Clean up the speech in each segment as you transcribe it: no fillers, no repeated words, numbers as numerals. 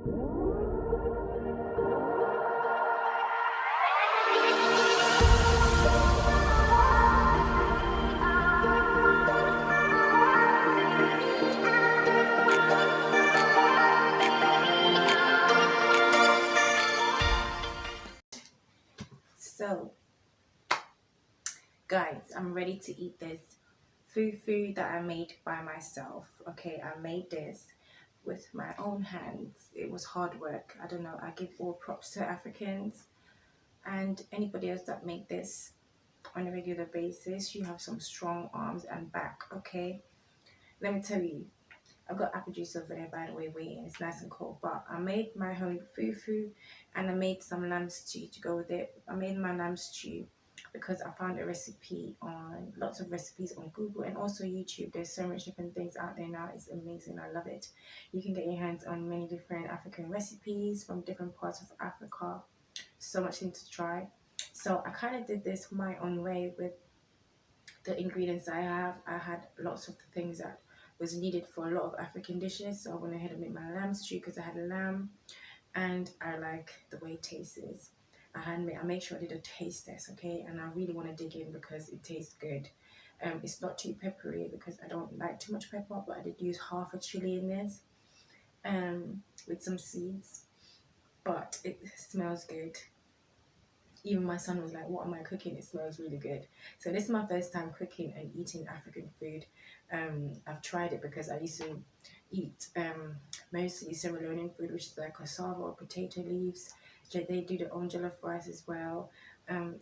So guys, I'm ready to eat this fufu that I made by myself. Okay, I made this with my own hands. It was hard work. I don't know, I give all props to Africans and anybody else that make this on a regular basis. You have some strong arms and back. Okay, let me tell you, I've got apple juice over there, by the way, waiting. It's nice and cold. But I made my home fufu and I made some lamb stew to go with it. I made my lamb stew because I found a recipe on lots of recipes on Google and also YouTube. There's so much different things out there now. It's amazing. I love it. You can get your hands on many different African recipes from different parts of Africa. So much things to try. So I kind of did this my own way with the ingredients I have. I had lots of the things that was needed for a lot of African dishes, so I went ahead and made my lamb stew because I had a lamb and I like the way it tastes. I made sure I did a taste test, okay, and I really want to dig in because it tastes good. It's not too peppery because I don't like too much pepper, but I did use half a chili in this with some seeds, but it smells good. Even my son was like, what am I cooking? It smells really good. So this is my first time cooking and eating African food. I've tried it because I used to eat mostly Sierra Leonean food, which is like cassava or potato leaves. They do their own jollof rice as well.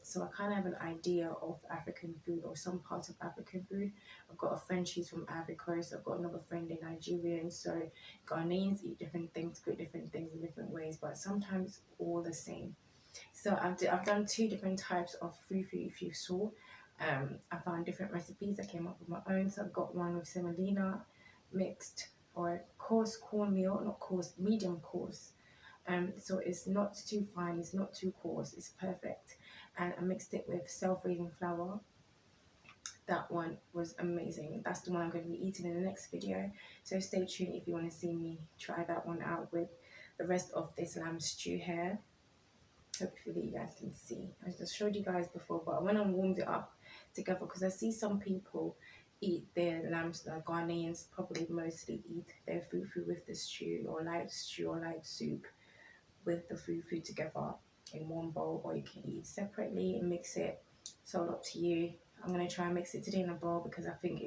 So I kind of have an idea of African food or some parts of African food. I've got a friend, she's from Ivory Coast. I've got another friend, they're Nigerian. So Ghanaians eat different things, cook different things in different ways, but sometimes all the same. So I've done two different types of fufu. If you saw, I found different recipes. I came up with my own. So I've got one with semolina mixed or coarse cornmeal, not coarse, medium coarse. So it's not too fine, it's not too coarse, it's perfect. And I mixed it with self-raising flour. That one was amazing. That's the one I'm going to be eating in the next video. So stay tuned if you want to see me try that one out with the rest of this lamb stew here. Hopefully you guys can see. I just showed you guys before, but I went and warmed it up together because I see some people eat their lambs, Ghanaians probably mostly eat their fufu with the stew or light soup with the fufu together in one bowl, or you can eat separately and mix it. So up to you. I'm going to try and mix it today in a bowl because I think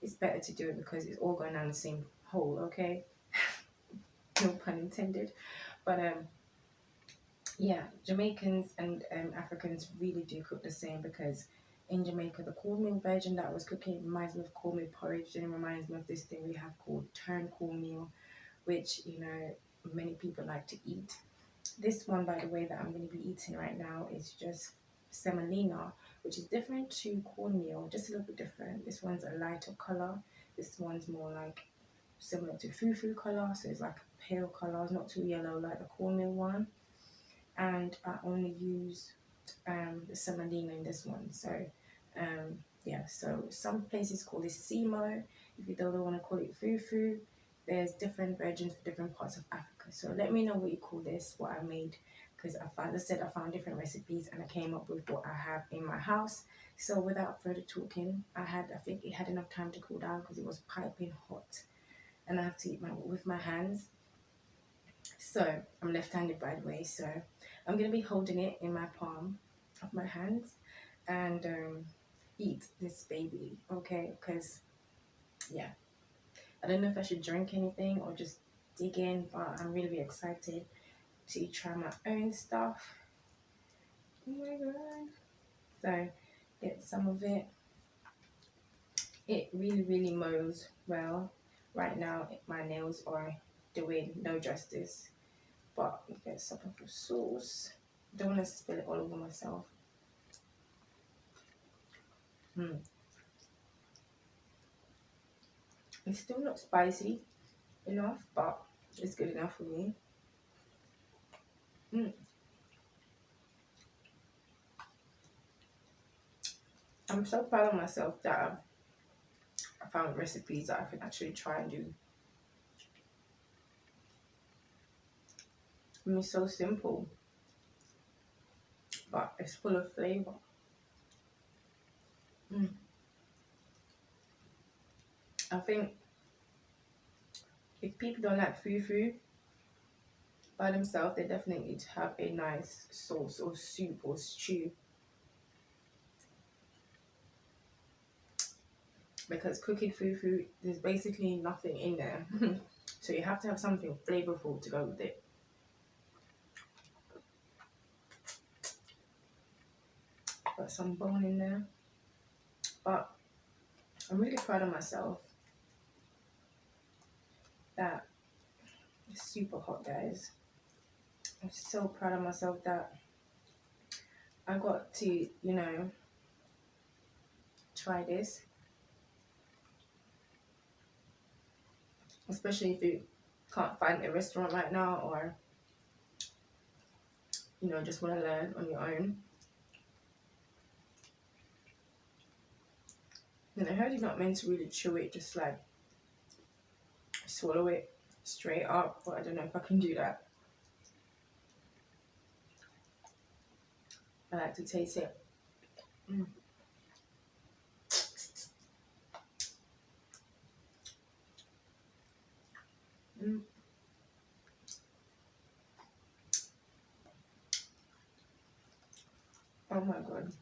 it's better to do it because it's all going down the same hole, okay? No pun intended. But yeah, Jamaicans and Africans really do cook the same because in Jamaica, the cornmeal version that I was cooking reminds me of cornmeal porridge and it reminds me of this thing we have called turned cornmeal, which, you know, many people like to eat. This one, by the way, that I'm going to be eating right now is just semolina, which is different to cornmeal, just a little bit different. This one's a lighter color. This one's more like similar to fufu color, so it's like a pale color. It's not too yellow like the cornmeal one. And I only use the semolina in this one. So yeah, so some places call this simo. If you don't want to call it fufu, there's different versions for different parts of Africa. So let me know what you call this, what I made, because I found different recipes and I came up with what I have in my house. So without further talking, I think it had enough time to cool down because it was piping hot and I have to eat with my hands. So I'm left-handed, by the way, so I'm going to be holding it in my palm of my hands and eat this baby, okay? Because yeah, I don't know if I should drink anything or just dig in, but I'm really excited to try my own stuff. Oh my god. So get some of it. It really mows well. Right now my nails are doing no justice, but you get some of the sauce. Don't want to spill it all over myself. It's still not spicy enough, but it's good enough for me. I'm so proud of myself that I found recipes that I can actually try and do. I mean, it's so simple, but it's full of flavor. Mm. I think if people don't like fufu by themselves, they definitely need to have a nice sauce or soup or stew, because cooking fufu, there's basically nothing in there. So you have to have something flavorful to go with it. Got some bone in there, but I'm really proud of myself that it's super hot, guys. I'm so proud of myself that I got to, try this, especially if you can't find a restaurant right now, or just want to learn on your own. And I heard you're not meant to really chew it, just like swallow it straight up, but I don't know if I can do that. I like to taste it. Mm. Mm. Oh my god.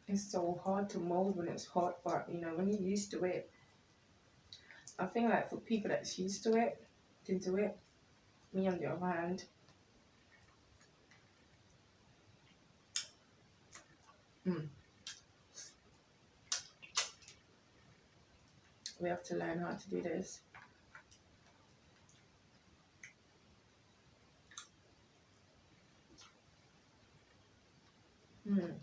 It's so hard to mold when it's hot, but when you're used to it, I think like for people that's used to it, can do it. Me on the other hand, mm, we have to learn how to do this. Mm.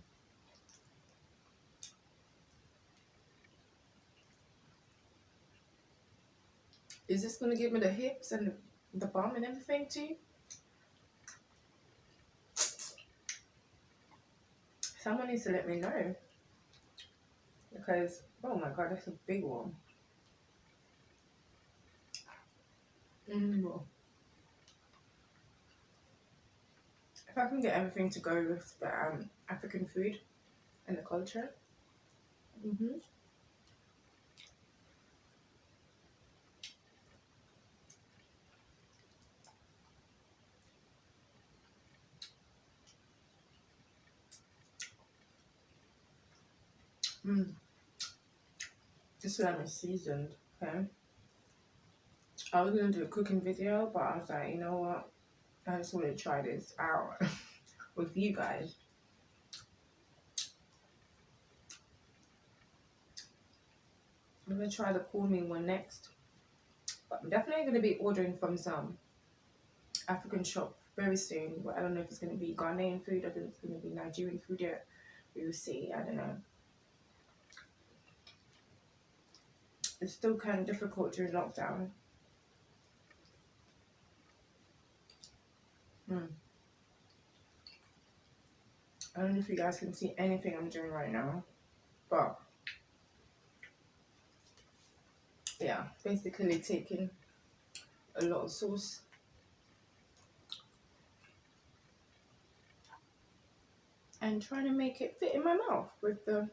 Is this gonna give me the hips and the bum and everything too? Someone needs to let me know, because oh my god, that's a big one. Mm. If I can get everything to go with the African food and the culture. Hmm. Mm. This lamb is seasoned, okay? I was gonna do a cooking video, but I was like, you know what? I just want to try this out with you guys. I'm gonna try the corn one next, but I'm definitely gonna be ordering from some African shop very soon. But I don't know if it's gonna be Ghanaian food or if it's gonna be Nigerian food yet. We will see. I don't know. It's still kind of difficult during lockdown. Mm. I don't know if you guys can see anything I'm doing right now, but yeah, basically taking a lot of sauce and trying to make it fit in my mouth with the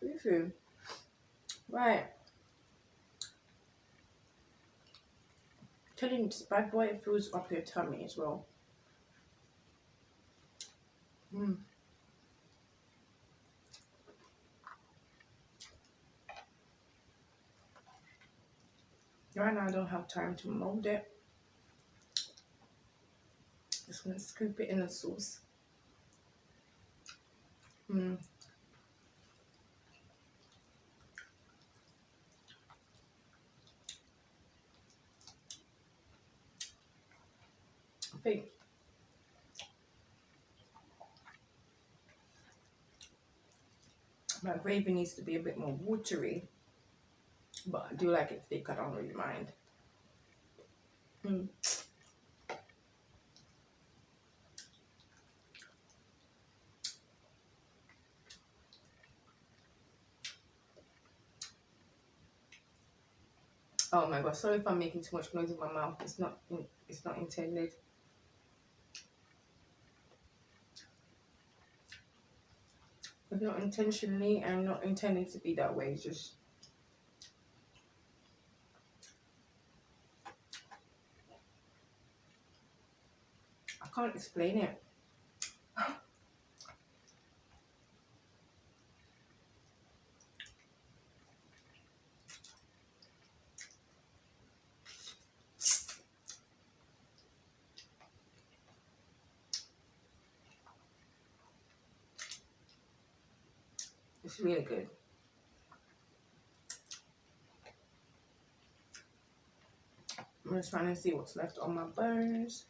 fufu. Right, telling you, this bad boy, it fills up your tummy as well. Mm. Right now I don't have time to mold it. Just gonna scoop it in the sauce. Mm. I think my gravy needs to be a bit more watery, but I do like it thick. I don't really mind. Mm. Oh my god! Sorry if I'm making too much noise in my mouth. It's not intended. It's not intentionally and not intended to be that way. It's just I can't explain it. It's really good. I'm just trying to see what's left on my bones.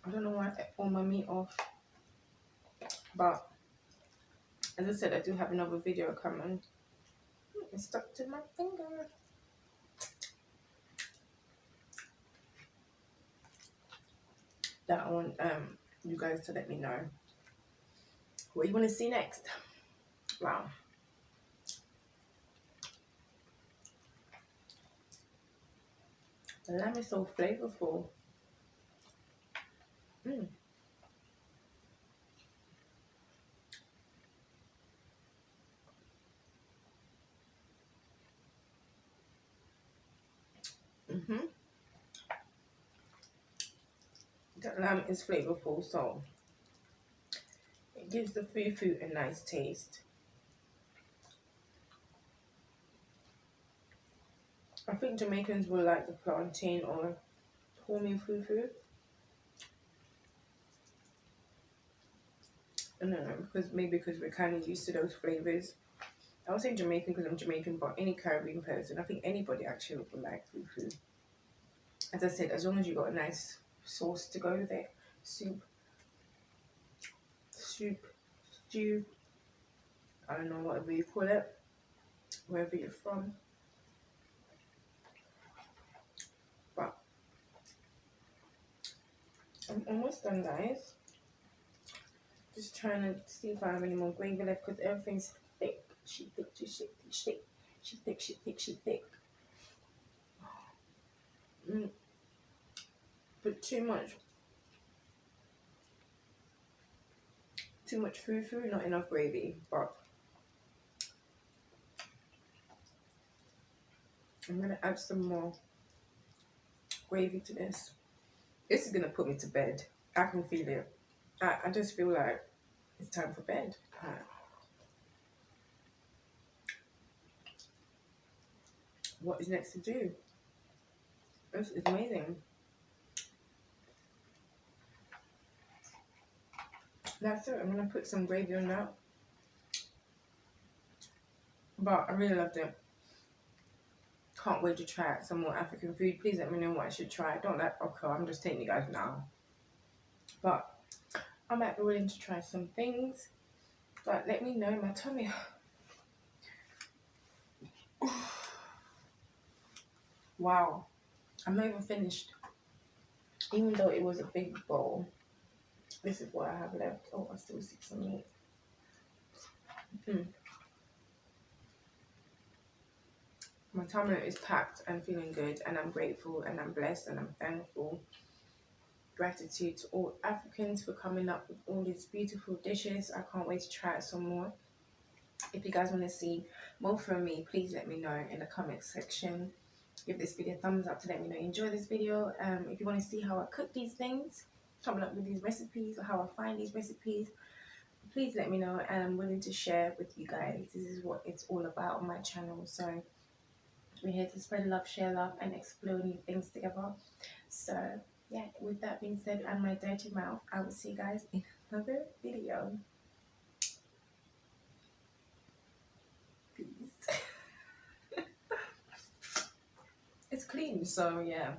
I don't know why I ate all my meat off, but as I said, I do have another video coming. It's stuck to my finger. That I want you guys to let me know what you want to see next. Wow. The lamb is so flavorful. Mm. Mm-hmm. The lamb is flavorful, so it gives the fufu a nice taste. I think Jamaicans will like the plantain or homemade fufu. I don't know, because we're kind of used to those flavors. I would say Jamaican because I'm Jamaican, but any Caribbean person, I think anybody actually would like fufu. As I said, as long as you got a nice sauce to go with it, soup, stew, I don't know whatever you call it, wherever you're from. But I'm almost done, guys. Just trying to see if I have any more gravy left because everything's thick. She thick, she thick, she thick, she thick, she thick, she thick. But too much fufu, not enough gravy. But I'm gonna add some more gravy to this. This is gonna put me to bed. I can feel it. I just feel like it's time for bed. What is next to do? This is amazing. That's it. I'm gonna put some gravy on that. But I really loved it. Can't wait to try some more African food. Please let me know what I should try. Don't let okay, I'm just telling you guys now. But I might be willing to try some things. But let me know my tummy. Wow. I'm not even finished. Even though it was a big bowl. This is what I have left. Oh, I still see some meat. My tummy is packed and feeling good, and I'm grateful and I'm blessed and I'm thankful. Gratitude to all Africans for coming up with all these beautiful dishes. I can't wait to try some more. If you guys want to see more from me, please let me know in the comment section. Give this video a thumbs up to let me know you enjoy this video. If you want to see how I cook these things, coming up with these recipes, or how I find these recipes, please let me know, and I'm willing to share with you guys. This is what it's all about on my channel. So we're here to spread love, share love, and explore new things together. So yeah, with that being said, and my dirty mouth, I will see you guys in another video. Peace. It's clean, so yeah.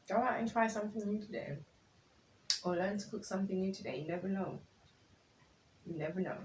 Go out and try something new today. Or learn to cook something new today. You never know. You never know.